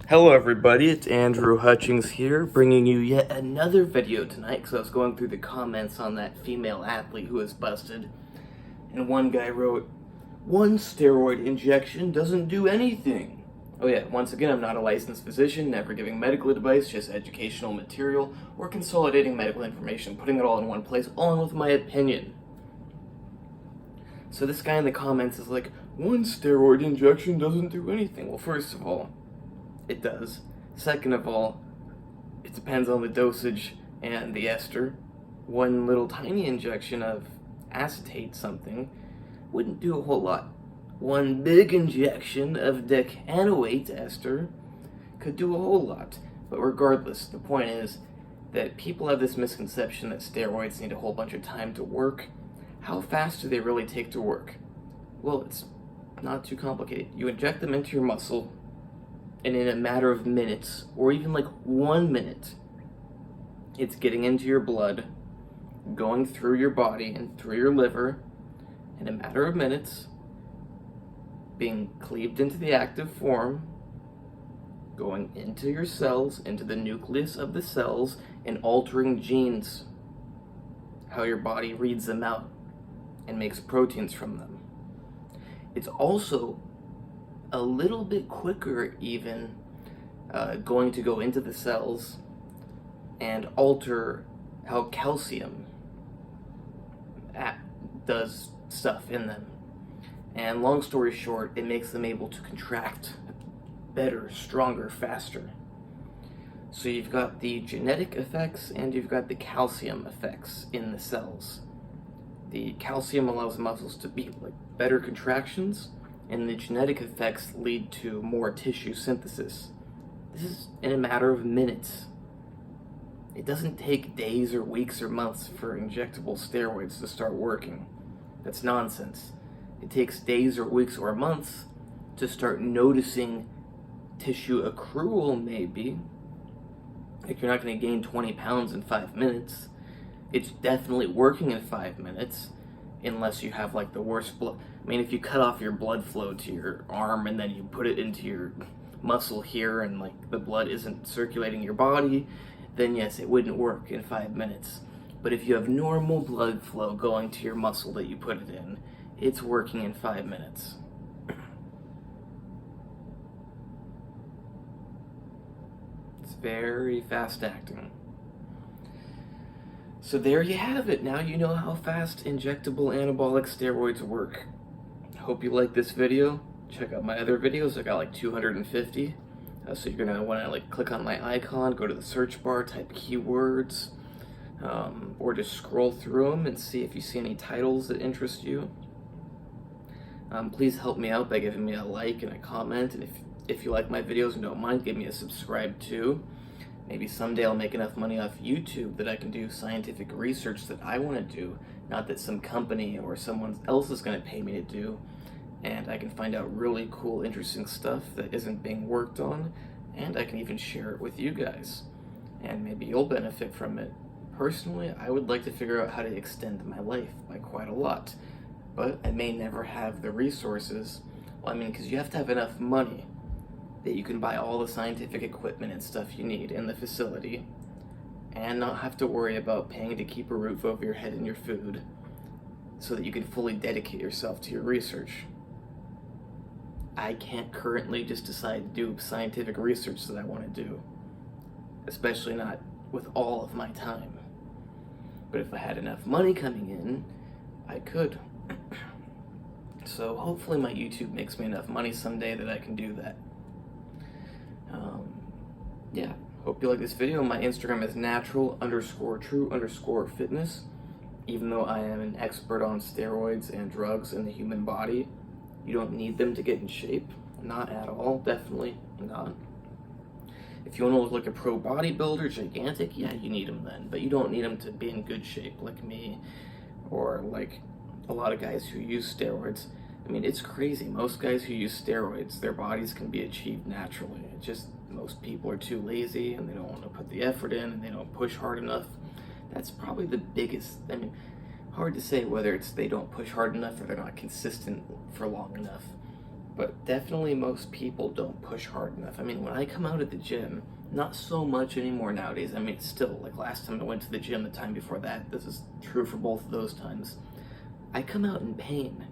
Hello everybody, it's Andrew Hutchings here, bringing you yet another video tonight, because I was going through the comments on that female athlete who was busted, and one guy wrote, "One steroid injection doesn't do anything." Oh yeah, once again, I'm not a licensed physician, never giving medical advice, just educational material, or consolidating medical information, putting it all in one place, along with my opinion. So this guy in the comments is like, "One steroid injection doesn't do anything." Well, first of all, it does. Second of all, it depends on the dosage and the ester. One little tiny injection of acetate something wouldn't do a whole lot. One big injection of decanoate ester could do a whole lot. But regardless, the point is that people have this misconception that steroids need a whole bunch of time to work. How fast do they really take to work? Well, it's not too complicated. You inject them into your muscle, and in a matter of minutes, or even like 1 minute, it's getting into your blood, going through your body and through your liver, in a matter of minutes, being cleaved into the active form, going into your cells, into the nucleus of the cells, and altering genes, how your body reads them out and makes proteins from them. It's also a little bit quicker even going to go into the cells and alter how calcium does stuff in them. And long story short, it makes them able to contract better, stronger, faster. So you've got the genetic effects and you've got the calcium effects in the cells. The calcium allows muscles to be like better contractions, and the genetic effects lead to more tissue synthesis. This is in a matter of minutes. It doesn't take days or weeks or months for injectable steroids to start working. That's nonsense. It takes days or weeks or months to start noticing tissue accrual, maybe. Like, you're not going to gain 20 pounds in 5 minutes. It's definitely working in 5 minutes, unless you have like the worst blood. I mean, if you cut off your blood flow to your arm and then you put it into your muscle here and like the blood isn't circulating your body, then yes, it wouldn't work in 5 minutes. But if you have normal blood flow going to your muscle that you put it in, it's working in 5 minutes. It's very fast acting. So there you have it. Now you know how fast injectable anabolic steroids work. Hope you like this video. Check out my other videos. I got like 250. So you're gonna want to like click on my icon, go to the search bar, type keywords, or just scroll through them and see if you see any titles that interest you. Please help me out by giving me a like and a comment, and if you like my videos and don't mind, give me a subscribe too. Maybe someday I'll make enough money off YouTube that I can do scientific research that I want to do, not that some company or someone else is going to pay me to do, and I can find out really cool, interesting stuff that isn't being worked on, and I can even share it with you guys, and maybe you'll benefit from it. Personally, I would like to figure out how to extend my life by quite a lot, but I may never have the resources. Well, I mean, because you have to have enough money that you can buy all the scientific equipment and stuff you need in the facility, and not have to worry about paying to keep a roof over your head and your food, so that you can fully dedicate yourself to your research. I can't currently just decide to do scientific research that I want to do, especially not with all of my time. But if I had enough money coming in, I could. So hopefully my YouTube makes me enough money someday that I can do that. Yeah, hope you like this video. My Instagram is natural_true_fitness. Even though I am an expert on steroids and drugs in the human body, you don't need them to get in shape. Not at all, definitely not. If you want to look like a pro bodybuilder, gigantic, yeah, you need them then. But you don't need them to be in good shape like me, or like a lot of guys who use steroids. I mean, it's crazy. Most guys who use steroids, their bodies can be achieved naturally. It's just most people are too lazy and they don't want to put the effort in and they don't push hard enough. That's probably the biggest, I mean, hard to say whether it's they don't push hard enough or they're not consistent for long enough. But definitely most people don't push hard enough. I mean, when I come out of the gym, not so much anymore nowadays. I mean, still, like last time I went to the gym, the time before that, this is true for both of those times. I come out in pain.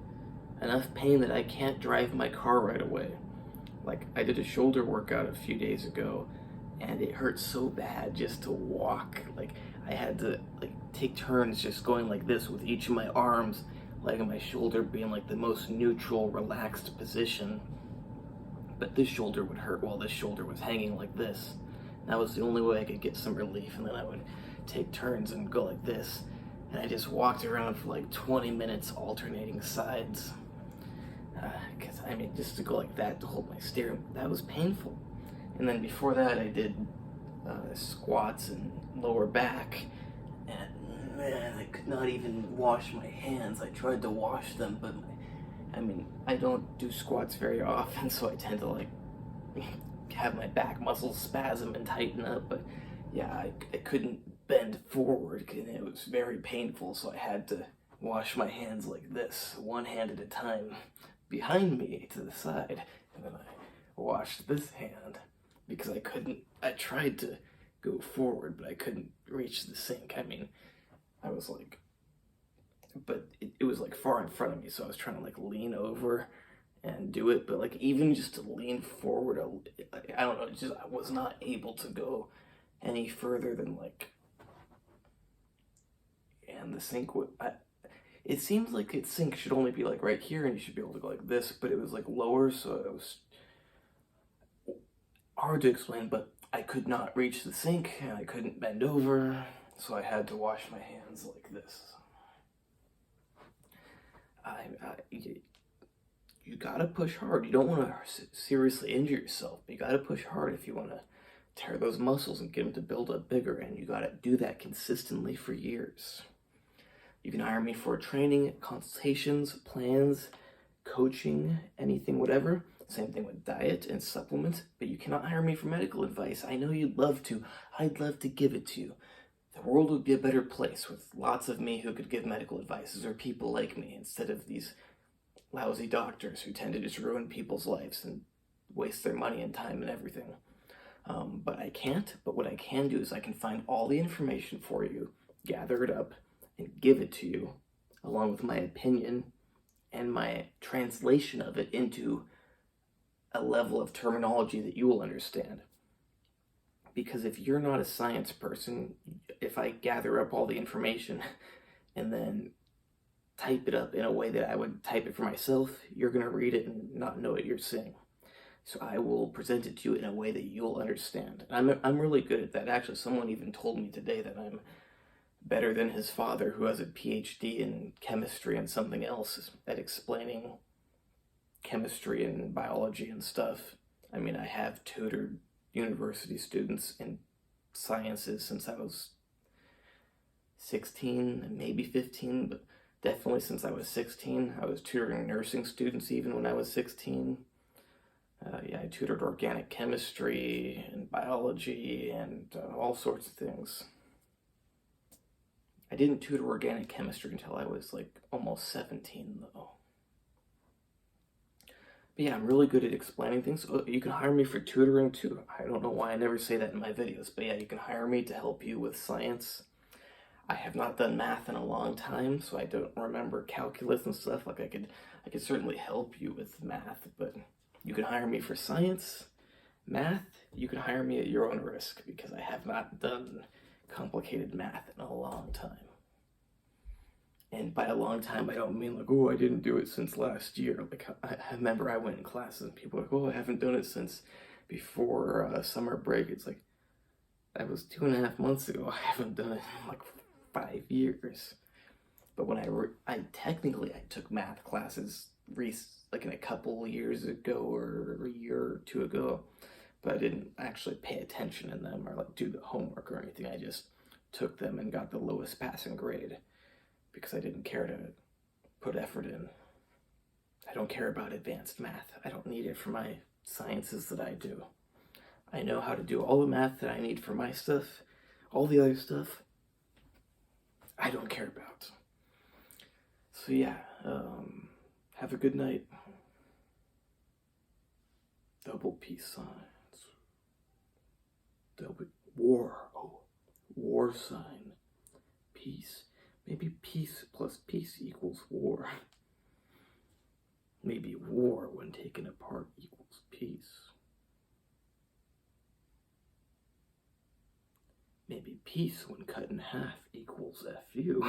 Enough pain that I can't drive my car right away. Like, I did a shoulder workout a few days ago, and it hurt so bad just to walk. Like, I had to, like, take turns just going like this with each of my arms, like my shoulder being like the most neutral, relaxed position. But this shoulder would hurt while this shoulder was hanging like this. That was the only way I could get some relief, and then I would take turns and go like this. And I just walked around for like 20 minutes alternating sides. Because, I mean, just to go like that to hold my steering, that was painful. And then before that, I did squats and lower back. And man, I could not even wash my hands. I tried to wash them, but I mean, I don't do squats very often, so I tend to like have my back muscles spasm and tighten up. But yeah, I couldn't bend forward, and it was very painful, so I had to wash my hands like this, one hand at a time, behind me to the side, and then I washed this hand because I tried to go forward, but I couldn't reach the sink. I mean, I was like, but it was like far in front of me, so I was trying to like lean over and do it, but like even just to lean forward, I don't know, just I was not able to go any further than like, and the sink would, it seems like its sink should only be like right here, and you should be able to go like this, but it was like lower, so it was hard to explain, but I could not reach the sink, and I couldn't bend over, so I had to wash my hands like this. You gotta push hard. You don't want to seriously injure yourself, but you gotta push hard if you want to tear those muscles and get them to build up bigger, and you gotta do that consistently for years. You can hire me for training, consultations, plans, coaching, anything, whatever. Same thing with diet and supplements, but you cannot hire me for medical advice. I know you'd love to. I'd love to give it to you. The world would be a better place with lots of me who could give medical advices, or people like me, instead of these lousy doctors who tend to just ruin people's lives and waste their money and time and everything. But I can't. But what I can do is I can find all the information for you, gather it up, and give it to you, along with my opinion and my translation of it into a level of terminology that you will understand. Because if you're not a science person, if I gather up all the information and then type it up in a way that I would type it for myself, you're going to read it and not know what you're saying. So I will present it to you in a way that you'll understand. I'm really good at that. Actually, someone even told me today that I'm better than his father, who has a PhD in chemistry and something else, at explaining chemistry and biology and stuff. I mean, I have tutored university students in sciences since I was 16, maybe 15, but definitely since I was 16. I was tutoring nursing students even when I was 16. I tutored organic chemistry and biology and all sorts of things. I didn't tutor organic chemistry until I was like almost 17 though. But yeah, I'm really good at explaining things. You can hire me for tutoring too. I don't know why I never say that in my videos, but yeah, you can hire me to help you with science. I have not done math in a long time, so I don't remember calculus and stuff. Like I could certainly help you with math, but you can hire me for science. Math, you can hire me at your own risk, because I have not done complicated math in a long time. And by a long time, I don't mean like, oh, I didn't do it since last year. Like, I remember I went in classes and people were like, oh, I haven't done it since before summer break. It's like, that was 2.5 months ago. I haven't done it in like 5 years. But when I technically took math classes like in a couple years ago or a year or two ago, but I didn't actually pay attention in them or like do the homework or anything. I just took them and got the lowest passing grade because I didn't care to put effort in. I don't care about advanced math. I don't need it for my sciences that I do. I know how to do all the math that I need for my stuff. All the other stuff, I don't care about. So yeah, have a good night. Double peace signs. Double war. Oh, war sign. Peace. Maybe peace plus peace equals war. Maybe war when taken apart equals peace. Maybe peace when cut in half equals FU.